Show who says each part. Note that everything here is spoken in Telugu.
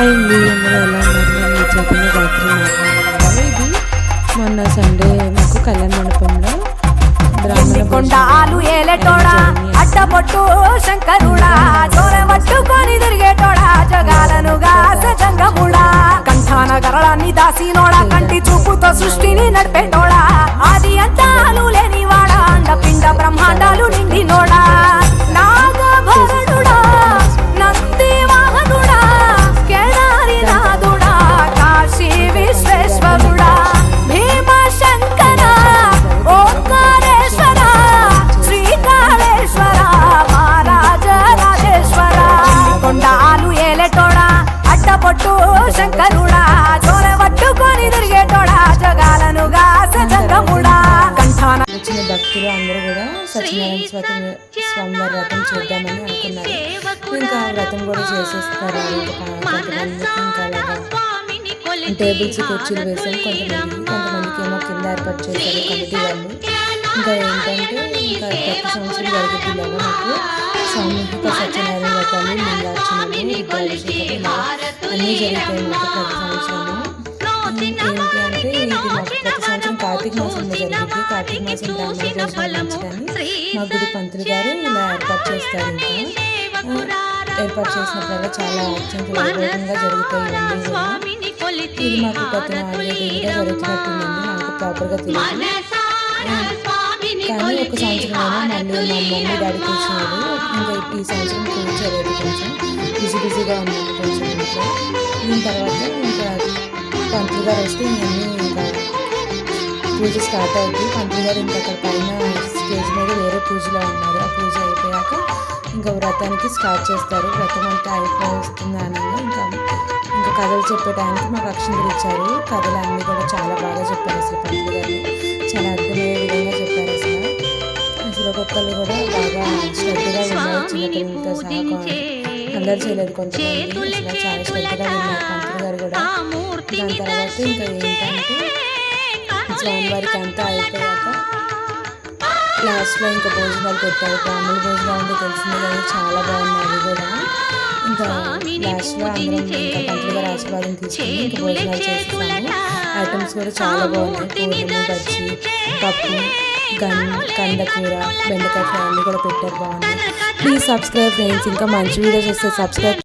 Speaker 1: అయింది అందరూ ఎలా ఉన్నారు? నేను మీ చైతన్య గాయత్రి మాట్లాడుతున్నాను. ఇది మొన్న సండే మాకు కళ్యాణ మండపంలో
Speaker 2: కొండాలు ఏలేటోడా అడ్డపొట్టు శంకరుడా పట్టుకొని తిరిగేటోడా జగాలను గాసంగముడా కంఠాన గరళాన్ని దాసినోడా కంటి చూపుతో సృష్టిని నడిపేటోడా ఆది అంతాలు లేనివాడా అండ పిండ బ్రహ్మాండాలు నిండినోడా నాగభరణుడా నంది వాహనుడా కేదారి నాదుడా కాశీ విశ్వేశ్వరుడా భీమ శంకర ఓంకారేశ్వర శ్రీకాళేశ్వర మహారాజ రాజేశ్వర కొండాలు ఏలేటోడా అడ్డపొట్టు శంకరుడా పట్టుకొని తిరిగేటోడా జగాలను గాసంగముడా కంఠాన
Speaker 1: వచ్చిన భక్తులు అందరూ కూడా సత్యనారాయణ స్వామివారి వ్రతం చేద్దామని అనుకున్నారు. ఇంకా వ్రతం కూడా చేసేస్తారు. కొంతమందికి ఇంకా అలాగా టేబుల్స్ కుర్చీలు వేసాం. కొంతమందికి ఏమో కింద ఏర్పాటు చేశారు కమిటీ వాళ్ళు. ఇంకా ఏంటంటే ఇంకా ప్రతి సంవత్సరం జరుగుతుంది ఇలాగా మాకు సామూహిక సత్యనారాయణ వ్రతాలు, లింగార్చనలు, రుద్రాభిషేకాలు అన్నీ జరుగుతాయి మాకు ప్రతి సంవత్సరము. ఏంటి అంటే ఇది మాకు ప్రతి సంవత్సరం కార్తీక మాసంలో జరుగుతుంది. కార్తీక మాసం బ్రాహ్మణ భోజనాలు ఉంచడానికి మా గుడి పంతులు గారు ఇలా ఏర్పాటు చేస్తారు. ఇంకా ఏర్పాటు చేసినప్పుడల్లా చాలా అత్యంత వైభవంగా జరుగుతాయి ఇవన్నీ కూడా. ఇది మాకు గత 4-5 ఏళ్ళుగా జరుగుతున్నట్టుందండి. నాకు ప్రాపర్గా తెలియదు. కానీ ఒక సంవత్సరమైనా మళ్ళీ మా మమ్మీ డాడీ కూర్చున్నారు. ఇంకా ఈ సంవత్సరం కూర్చోలేదు, కొంచెం బిజీగా ఉన్నాను కొంచెం ఇంట్లో. దీని తర్వాత ఇంకా పంతులు గారు వస్తే ఇవన్నీ ఇంకా పూజ స్టార్ట్ అవుతుంది. పంతులు గారు ఇంకా అక్కడ పైన స్టేజ్ మీద వేరే పూజలో ఉన్నారు. ఆ పూజ అయిపోయాక ఇంకా వ్రతానికి స్టార్ట్ చేస్తారు. వ్రతం అంతా అయిపోతుంది అనగా ఇంకా కథలు చెప్పే టైంకి మాకు అక్షంతలు ఇచ్చారు. కథలు అన్నీ కూడా చాలా బాగా చెప్పారు. అసలు పంతులు గారు చాలా అర్థమయ్యే విధంగా చెప్పారు. అసలు ఒక్కొక్కరు కూడా బాగా శ్రద్ధగా విన్నారు. చిన్నపిల్లలతో సహా అందరు చేయలేదు, కొంతమంది అసలు చాలా శ్రద్ధగా విన్నారు పంతులు గారు కూడా. దాని తర్వాత ఇంకా ఏంటంటే స్వామివారికి అంతా అయిపోయాక లాస్ట్లో ఇంకా భోజనాలు పెట్టారు. బ్రాహ్మణ భోజనాలు అంటే తెలిసింది కానీ చాలా బాగున్నాయి అవి కూడా. ఇంకా లాస్ట్లో అందరం ఇంకా పంతులు గారు ఆశీర్వాదం తీసుకుని ఇంకా భోజనాలు చేసేసాము. ఐటమ్స్ కూడా చాలా బాగున్నాయి. పూర్ణము, బజ్జి, పప్పు, కందకూర, బెండకాయ ఫ్రై అన్నీ కూడా పెట్టారు, బాగున్నాయి. Please subscribe friends. ఇంకా మంచి వీడియోస్ వస్తే సబ్స్క్రైబ్.